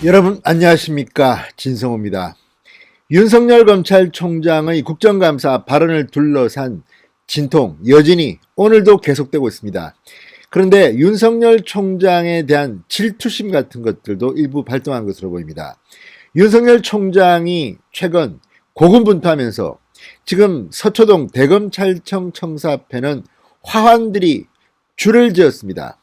여러분 안녕하십니까, 진성호입니다. 윤석열 검찰총장의 국정감사 발언을 둘러싼 진통 여전히 오늘도 계속되고 있습니다. 그런데 윤석열 총장에 대한 질투심 같은 것들도 일부 발동한 것으로 보입니다. 윤석열 총장이 최근 고군분투하면서 지금 서초동 대검찰청 청사 앞에는 화환들이 줄을 지었습니다.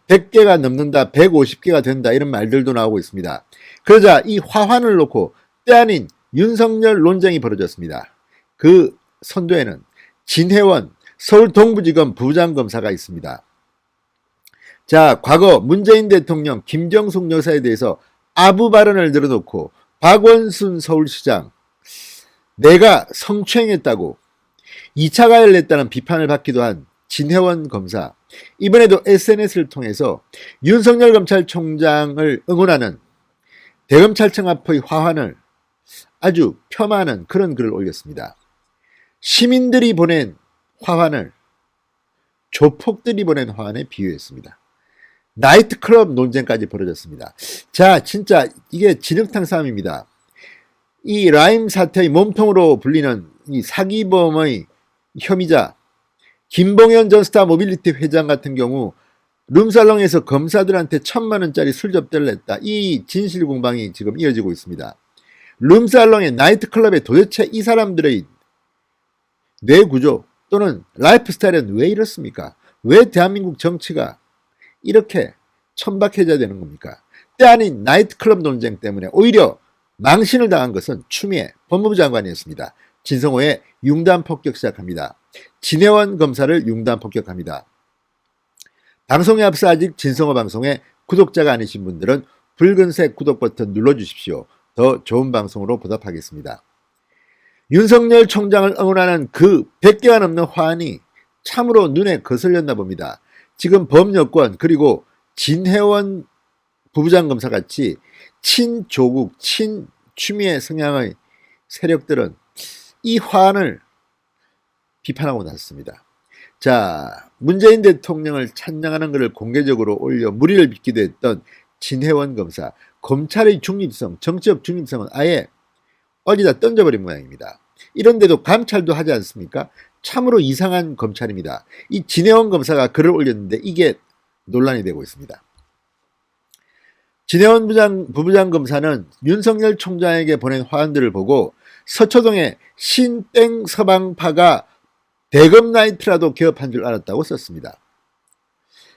100개가 넘는다, 150개가 된다, 이런 말들도 나오고 있습니다. 그러자 이 화환을 놓고 때 아닌 윤석열 논쟁이 벌어졌습니다. 그 선두에는 진혜원 서울 동부지검 부장검사가 있습니다. 자, 과거 문재인 대통령 김정숙 여사에 대해서 아부 발언을 늘어놓고 박원순 서울시장 내가 성추행했다고 2차 가해를 냈다는 비판을 받기도 한 진혜원 검사, 이번에도 SNS를 통해서 윤석열 검찰총장을 응원하는 대검찰청 앞의 화환을 아주 폄하하는 그런 글을 올렸습니다. 시민들이 보낸 화환을 조폭들이 보낸 화환에 비유했습니다. 나이트클럽 논쟁까지 벌어졌습니다. 자, 진짜 이게 진흙탕 싸움입니다. 이 라임 사태의 몸통으로 불리는 이 사기범의 혐의자 김봉현 전 스타 모빌리티 회장 같은 경우 룸살롱에서 검사들한테 1,000만 원짜리 술 접대를 했다. 이 진실 공방이 지금 이어지고 있습니다. 룸살롱의 나이트클럽에 도대체 이 사람들의 뇌구조 또는 라이프 스타일은 왜 이렇습니까? 왜 대한민국 정치가 이렇게 천박해져야 되는 겁니까? 때 아닌 나이트클럽 논쟁 때문에 오히려 망신을 당한 것은 추미애 법무부 장관이었습니다. 진성호의 융단 폭격 시작합니다. 진혜원 검사를 융단 폭격합니다. 방송에 앞서 아직 진성호 방송에 구독자가 아니신 분들은 붉은색 구독 버튼 눌러주십시오. 더 좋은 방송으로 보답하겠습니다. 윤석열 총장을 응원하는 그 100개가 넘는 화환이 참으로 눈에 거슬렸나 봅니다. 지금 범여권 그리고 진혜원 부부장검사 같이 친조국, 친추미애 성향의 세력들은 이 화환을 비판하고 나섰습니다. 자, 문재인 대통령을 찬양하는 것을 공개적으로 올려 물의를 빚기도 했던 진혜원 검사, 검찰의 중립성, 정치적 중립성은 아예 어디다 던져버린 모양입니다. 이런데도 감찰도 하지 않습니까? 참으로 이상한 검찰입니다. 이 진혜원 검사가 글을 올렸는데 이게 논란이 되고 있습니다. 진혜원 부부장검사는 윤석열 총장에게 보낸 화환들을 보고 서초동의 신땡 서방파가 대검 나이트라도 개업한 줄 알았다고 썼습니다.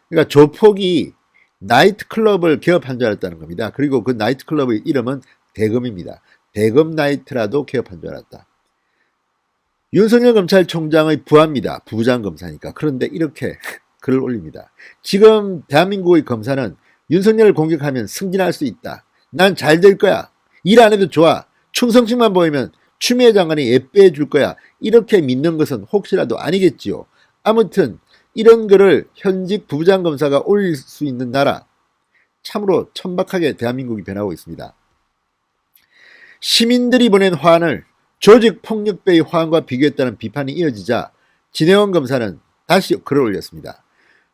그러니까 조폭이 나이트클럽을 개업한 줄 알았다는 겁니다. 그리고 그 나이트클럽의 이름은 대검입니다. 대검 나이트라도 개업한 줄 알았다. 윤석열 검찰총장의 부하입니다. 부부장검사니까. 그런데 이렇게 글을 올립니다. 지금 대한민국의 검사는 윤석열을 공격하면 승진할 수 있다. 난 잘 될 거야. 일 안 해도 좋아. 충성심만 보이면 추미애 장관이 예뻐해 줄 거야. 이렇게 믿는 것은 혹시라도 아니겠지요. 아무튼 이런 글을 현직 부부장검사가 올릴 수 있는 나라, 참으로 천박하게 대한민국이 변하고 있습니다. 시민들이 보낸 화환을 조직폭력배의 화환과 비교했다는 비판이 이어지자 진혜원 검사는 다시 글을 올렸습니다.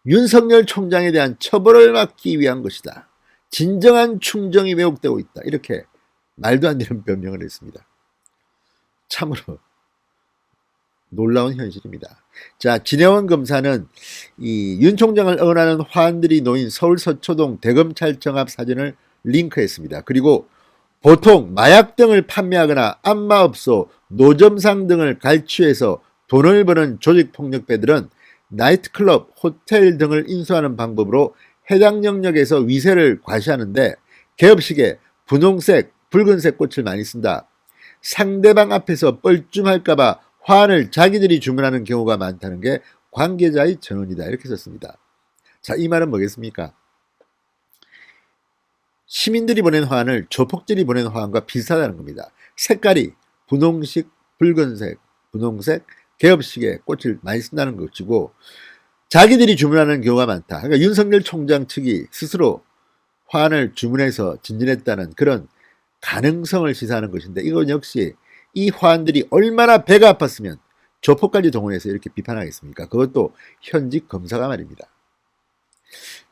윤석열 총장에 대한 처벌을 막기 위한 것이다. 진정한 충정이 왜곡되고 있다. 이렇게 말도 안 되는 변명을 했습니다. 참으로 놀라운 현실입니다. 자, 진혜원 검사는 이 윤 총장을 응원하는 화환들이 놓인 서울 서초동 대검찰청 앞 사진을 링크했습니다. 그리고 보통 마약 등을 판매하거나 안마업소, 노점상 등을 갈취해서 돈을 버는 조직폭력배들은 나이트클럽, 호텔 등을 인수하는 방법으로 해당 영역에서 위세를 과시하는데 개업식에 분홍색, 붉은색 꽃을 많이 쓴다. 상대방 앞에서 뻘쭘할까봐 화환을 자기들이 주문하는 경우가 많다는 게 관계자의 전언이다. 이렇게 썼습니다. 자, 이 말은 뭐겠습니까? 시민들이 보낸 화환을 조폭들이 보낸 화환과 비슷하다는 겁니다. 색깔이 분홍색, 붉은색, 분홍색, 개업식에 꽃을 많이 쓴다는 것이고 자기들이 주문하는 경우가 많다. 그러니까 윤석열 총장 측이 스스로 화환을 주문해서 진진했다는 그런 가능성을 시사하는 것인데 이건 역시 이 화환들이 얼마나 배가 아팠으면 조폭까지 동원해서 이렇게 비판하겠습니까? 그것도 현직 검사가 말입니다.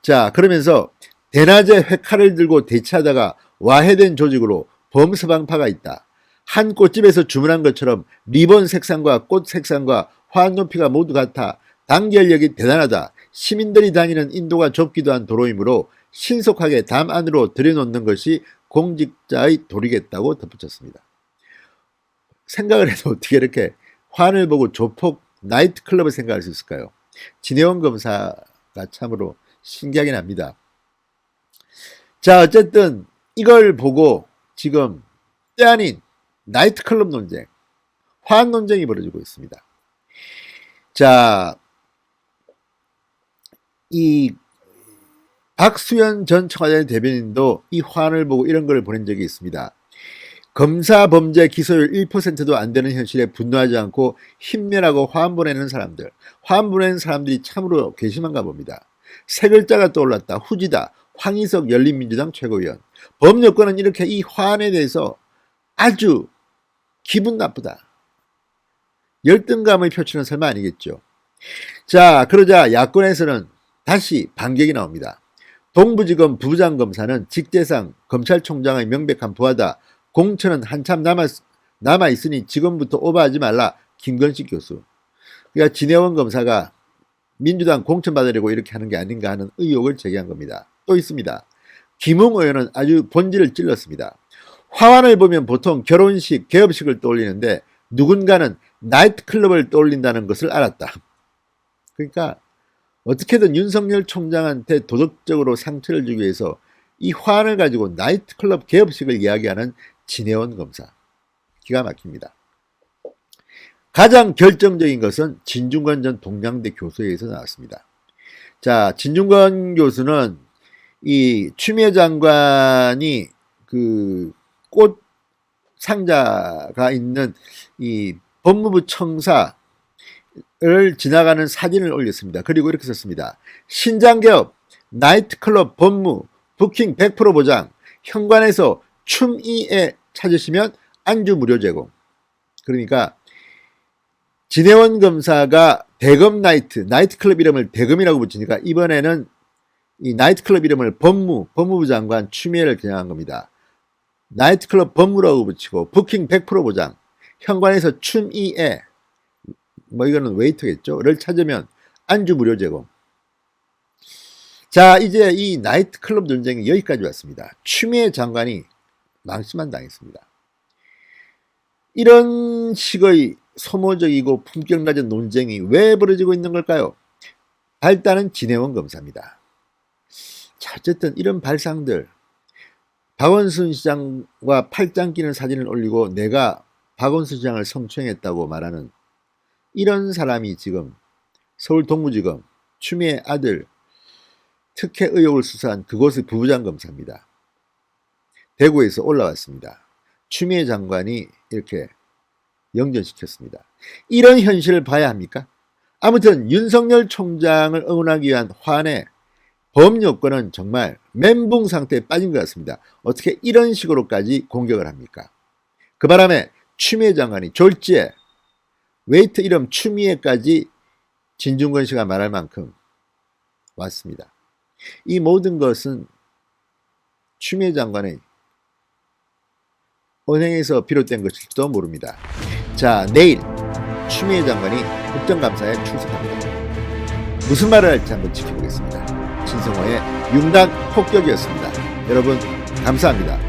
자, 그러면서 대낮에 회칼을 들고 대치하다가 와해된 조직으로 범서방파가 있다. 한 꽃집에서 주문한 것처럼 리본 색상과 꽃 색상과 화환 높이가 모두 같아 단결력이 대단하다. 시민들이 다니는 인도가 좁기도 한 도로이므로 신속하게 담 안으로 들여놓는 것이 공직자의 도리겠다고 덧붙였습니다. 생각을 해도 어떻게 이렇게 화환을 보고 조폭 나이트클럽을 생각할 수 있을까요? 진해원 검사가 참으로 신기하긴 합니다. 자, 어쨌든 이걸 보고 지금 때 아닌 나이트클럽 논쟁, 화환 논쟁이 벌어지고 있습니다. 자, 이 박수현 전 청와대 대변인도 이 화환을 보고 이런 걸 보낸 적이 있습니다. 검사 범죄 기소율 1%도 안 되는 현실에 분노하지 않고 힘내라고 화환 보내는 사람들, 화환 보내는 사람들이 참으로 괘씸한가 봅니다. 세 글자가 떠올랐다. 후지다. 황희석 열린민주당 최고위원. 법여권은 이렇게 이 화환에 대해서 아주 기분 나쁘다. 열등감의 표출은 설마 아니겠죠. 자, 그러자 야권에서는 다시 반격이 나옵니다. 동부지검 부장검사는 직제상 검찰총장의 명백한 부하다. 공천은 한참 남아있으니 지금부터 오버하지 말라. 김건식 교수. 그러니까 진해원 검사가 민주당 공천 받으려고 이렇게 하는 게 아닌가 하는 의혹을 제기한 겁니다. 또 있습니다. 김웅 의원은 아주 본질을 찔렀습니다. 화환을 보면 보통 결혼식, 개업식을 떠올리는데 누군가는 나이트클럽을 떠올린다는 것을 알았다. 그러니까 어떻게든 윤석열 총장한테 도덕적으로 상처를 주기 위해서 이 화환을 가지고 나이트클럽 개업식을 이야기하는 진해원 검사. 기가 막힙니다. 가장 결정적인 것은 진중권 전 동양대 교수에 의해서 나왔습니다. 자, 진중권 교수는 이 추미애 장관이 그 꽃 상자가 있는 이 법무부 청사를 지나가는 사진을 올렸습니다. 그리고 이렇게 썼습니다. 신장개업, 나이트클럽 법무, 부킹 100% 보장, 현관에서 춤이에 찾으시면 안주 무료 제공. 그러니까 진해원 검사가 대검 나이트클럽 이름을 대검이라고 붙이니까 이번에는 이 나이트클럽 이름을 법무부 장관 추미애를 겨냥한 겁니다. 나이트클럽 법무라고 붙이고 부킹 100% 보장, 현관에서 춤이에 뭐 이거는 웨이터겠죠.를 찾으면 안주 무료 제공. 자, 이제 이 나이트클럽 논쟁이 여기까지 왔습니다. 추미애 장관이 망신만 당했습니다. 이런 식의 소모적이고 품격 낮은 논쟁이 왜 벌어지고 있는 걸까요? 발단은 진해원 검사입니다. 자, 어쨌든 이런 발상들, 박원순 시장과 팔짱 끼는 사진을 올리고 내가 박원순 시장을 성추행했다고 말하는 이런 사람이 지금 서울 동부지검 추미애 아들 특혜 의혹을 수사한 그곳의 부부장 검사입니다. 대구에서 올라왔습니다. 추미애 장관이 이렇게 영전시켰습니다. 이런 현실을 봐야 합니까? 아무튼 윤석열 총장을 응원하기 위한 화환의 범여권은 정말 멘붕 상태에 빠진 것 같습니다. 어떻게 이런 식으로까지 공격을 합니까? 그 바람에 추미애 장관이 졸지에 웨이트 이름 추미애까지 진중권 씨가 말할 만큼 왔습니다. 이 모든 것은 추미애 장관의 언행에서 비롯된 것일지도 모릅니다. 자, 내일 추미애 장관이 국정감사에 출석합니다. 무슨 말을 할지 한번 지켜보겠습니다. 진성호의 융단 폭격이었습니다. 여러분 감사합니다.